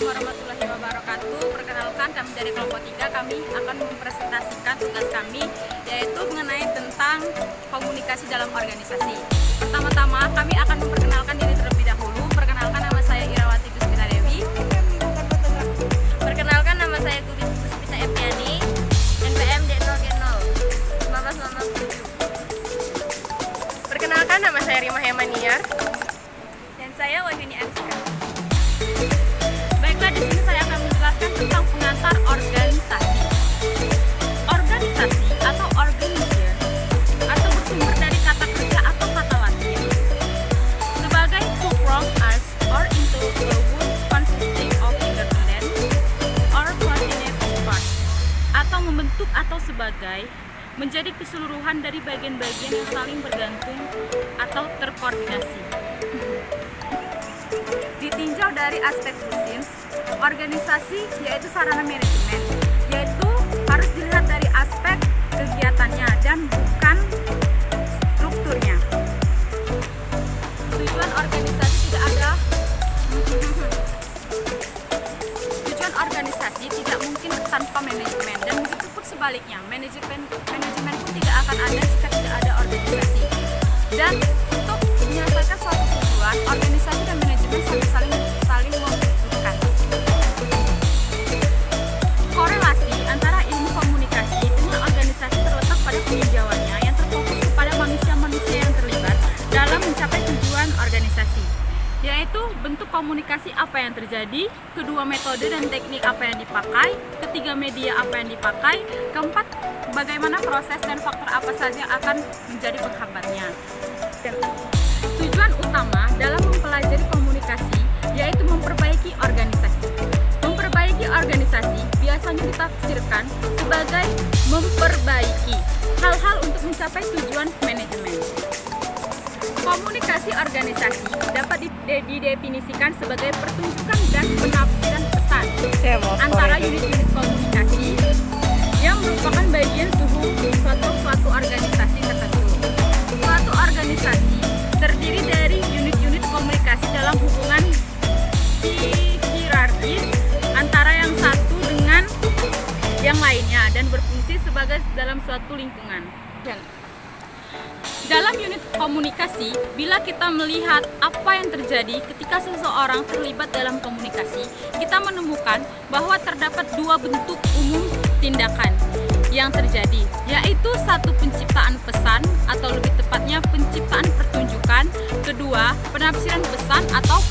Assalamualaikum warahmatullahi wabarakatuh. Perkenalkan, kami dari kelompok 3, kami akan mempresentasikan tugas kami, yaitu mengenai tentang komunikasi dalam organisasi. Pertama-tama, kami akan memperkenalkan diri terlebih dahulu. Perkenalkan, nama saya Irawati Puspita Dewi. Perkenalkan, nama saya Guri Puspita Epiani, NPM D0G0 1997. Perkenalkan, nama saya Rima Hemaniar. Dan saya Wahyuni Anska. Baiklah, di sini saya akan menjelaskan tentang pengantar organisasi. Organisasi atau organizer atau bersumber dari kata kerja atau kata Latin sebagai to form as or into a whole consisting of independent or coordinate parts, atau membentuk atau sebagai menjadi keseluruhan dari bagian-bagian yang saling bergantung atau terkoordinasi. Ditinjau dari aspek mesin, organisasi yaitu sarana manajemen, yaitu harus dilihat dari aspek kegiatannya dan bukan strukturnya. Tujuan organisasi tidak mungkin tanpa manajemen, dan begitu pun sebaliknya, manajemen pun tidak akan ada jika tidak ada organisasi. Dan untuk menyelesaikan suatu tujuan, organisasi dan manajemen saling membutuhkan. Korelasi antara ilmu komunikasi dengan organisasi terletak pada peninjauannya yang terfokus kepada manusia-manusia yang terlibat dalam mencapai tujuan organisasi, yaitu bentuk komunikasi apa yang terjadi, kedua metode dan teknik apa yang dipakai, ketiga media apa yang dipakai, keempat bagaimana proses dan faktor apa saja yang akan menjadi penghambatnya. Dan tujuan utama dalam mempelajari komunikasi yaitu memperbaiki organisasi. Memperbaiki organisasi biasanya ditafsirkan sebagai memperbaiki hal-hal untuk mencapai tujuan manajemen. Komunikasi organisasi dapat didefinisikan sebagai pertunjukan dan penafsiran pesan antara unit-unit komunikasi yang merupakan bagian suatu organisasi tertentu. Suatu organisasi terdiri dari unit-unit komunikasi dalam hubungan hierarkis antara yang satu dengan yang lainnya dan berfungsi sebagai dalam suatu lingkungan. Dalam unit komunikasi, bila kita melihat apa yang terjadi ketika seseorang terlibat dalam komunikasi, kita menemukan bahwa terdapat dua bentuk umum tindakan yang terjadi, yaitu satu, penciptaan pesan atau lebih tepatnya penciptaan pertunjukan, kedua penafsiran pesan atau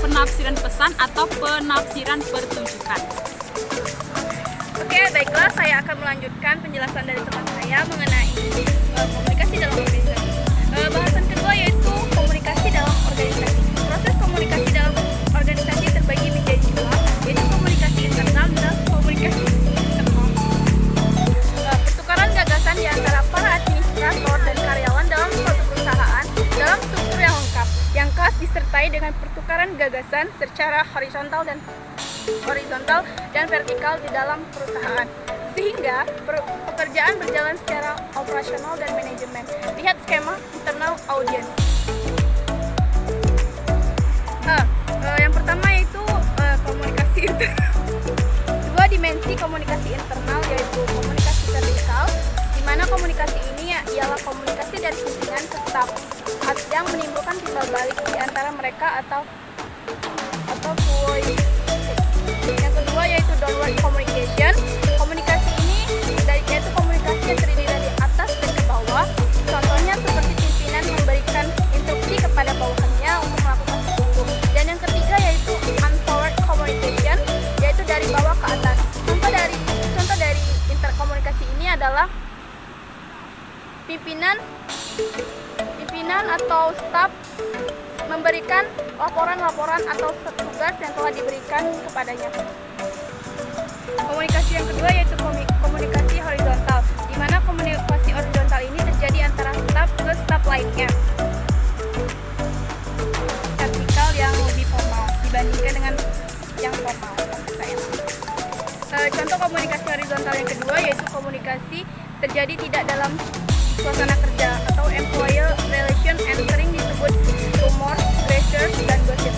penafsiran pesan atau penafsiran pertunjukan. Oke, baiklah, saya akan melanjutkan penjelasan dari teman saya mengenai komunikasi dalam organisasi. Bahasan kedua yaitu komunikasi dalam organisasi. Proses komunikasi dalam organisasi terbagi menjadi dua, yaitu komunikasi internal dan komunikasi eksternal. Pertukaran gagasan di antara para administrator dan karyawan dalam suatu perusahaan dalam struktur yang lengkap, yang khas disertai dengan pertukaran gagasan secara horizontal dan vertikal di dalam perusahaan, sehingga pekerjaan berjalan secara operasional dan manajemen. Lihat skema internal audience. Yang pertama yaitu komunikasi internal. Dua dimensi komunikasi internal yaitu komunikasi vertikal, di mana komunikasi ini ialah komunikasi dari pimpinan ke staf yang menimbulkan timbal balik di antara mereka atau employee. Yang kedua yaitu downward communication. Komunikasi ini yaitu komunikasi yang terdiri dari atas dan ke bawah. Contohnya seperti pimpinan memberikan instruksi kepada bawahannya untuk melakukan sesuatu. Dan yang ketiga yaitu unforward communication, yaitu dari bawah ke atas. Contoh dari interkomunikasi ini adalah pimpinan atau staf memberikan laporan-laporan atau tugas yang telah diberikan kepadanya. Komunikasi yang kedua yaitu komunikasi horizontal, di mana komunikasi horizontal ini terjadi antara staf ke staf lainnya. Vertikal yang lebih formal dibandingkan dengan yang formal. Contoh komunikasi horizontal yang kedua yaitu komunikasi terjadi tidak dalam suasana kerja atau employer relation and sering disebut rumor, pressure, dan gosip.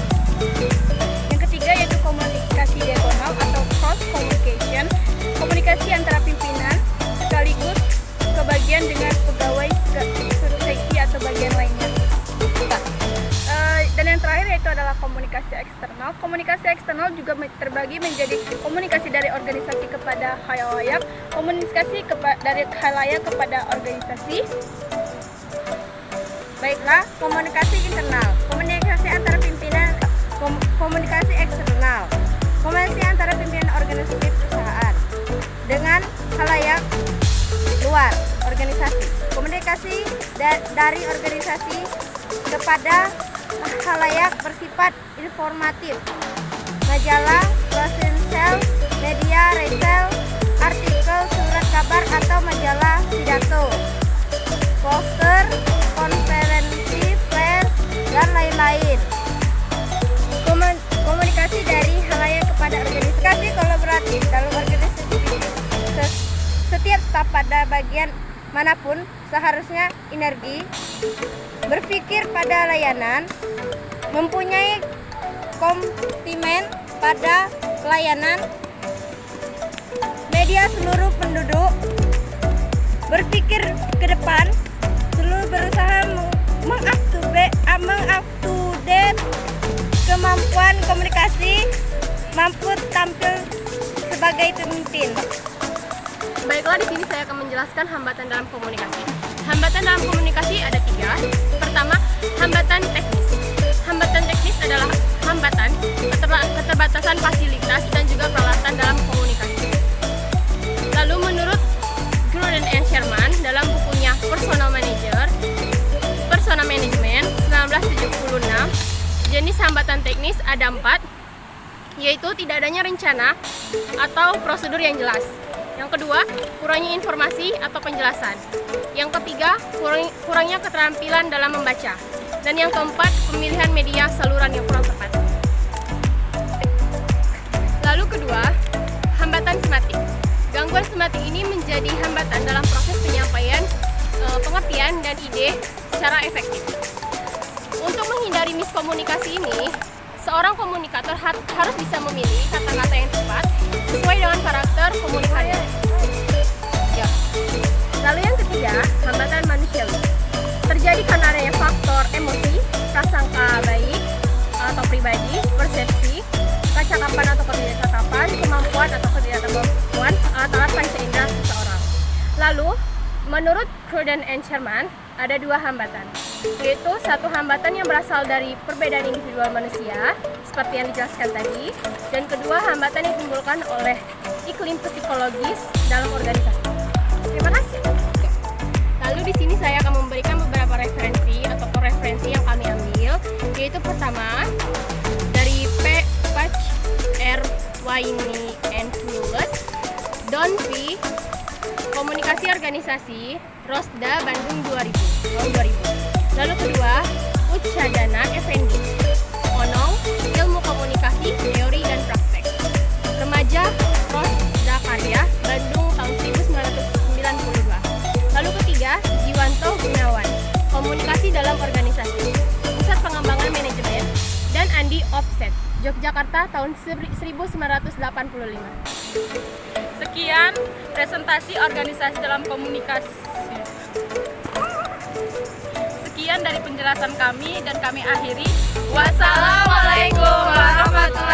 Yang ketiga yaitu komunikasi eksternal. Komunikasi eksternal juga terbagi menjadi komunikasi dari organisasi kepada khalayak, komunikasi dari khalayak kepada organisasi. Baiklah, komunikasi internal, komunikasi antara pimpinan, komunikasi eksternal, komunikasi antara pimpinan organisasi perusahaan dengan khalayak luar organisasi, komunikasi dari organisasi kepada khalayak bersifat informatif, majalah, brosur, media, resel, artikel, surat kabar atau majalah pidato, poster, konferensi pers, dan lain-lain. Komunikasi dari khalayak kepada organisasi kolaboratif dalam organisasi. Setiap staf pada bagian manapun seharusnya energi berpikir pada layanan, mempunyai komitmen pada pelayanan media seluruh penduduk, berpikir ke depan, selalu berusaha mengupdate kemampuan komunikasi, mampu tampil sebagai pemimpin. Baiklah, di sini saya akan menjelaskan hambatan dalam komunikasi. Hambatan dalam komunikasi ada 3. Pertama, hambatan teknis. Hambatan teknis adalah hambatan keterbatasan fasilitas dan juga peralatan dalam komunikasi. Lalu menurut Gruden and Sherman dalam bukunya Persona Management 1976, jenis hambatan teknis ada 4, yaitu tidak adanya rencana atau prosedur yang jelas. Yang kedua, kurangnya informasi atau penjelasan. Yang ketiga, kurangnya keterampilan dalam membaca. Dan yang keempat, pemilihan media saluran yang kurang tepat. Lalu kedua, hambatan sematik. Gangguan sematik ini menjadi hambatan dalam proses penyampaian pengertian dan ide secara efektif. Untuk menghindari miskomunikasi ini, seorang komunikator harus bisa memilih kata-kata yang tepat sesuai dengan karakter komunikasinya. Ya. Lalu yang ketiga, hambatan manusiawi. Terjadi karena adanya faktor emosi, prasangka baik atau pribadi, persepsi, kecakapan atau ketidakcakapan, kemampuan atau ketidakkemampuan alat panca indera seseorang. Lalu, menurut Gruden and Sherman, ada 2 hambatan, yaitu satu hambatan yang berasal dari perbedaan individual manusia, seperti yang dijelaskan tadi, dan kedua hambatan yang ditimbulkan oleh iklim psikologis dalam organisasi. Terima kasih. Lalu di sini saya akan memberikan beberapa referensi atau referensi yang kami ambil, yaitu pertama dari P. Patch, R. Wayne and Fulles, Don P. Komunikasi Organisasi, Rosda, Bandung 2000. Lalu kedua, Uchadana Effendi, Onong, Ilmu Komunikasi, Teori dan Praktek. Remaja, Rosda Karya, Bandung tahun 1992. Lalu ketiga, Jiwanto Gunawan, Komunikasi dalam Organisasi, Pusat Pengembangan Manajemen, dan Andi Offset, Yogyakarta tahun 1985. Sekian presentasi organisasi dalam komunikasi. Sekian dari penjelasan kami dan kami akhiri. Wassalamualaikum warahmatullahi wabarakatuh.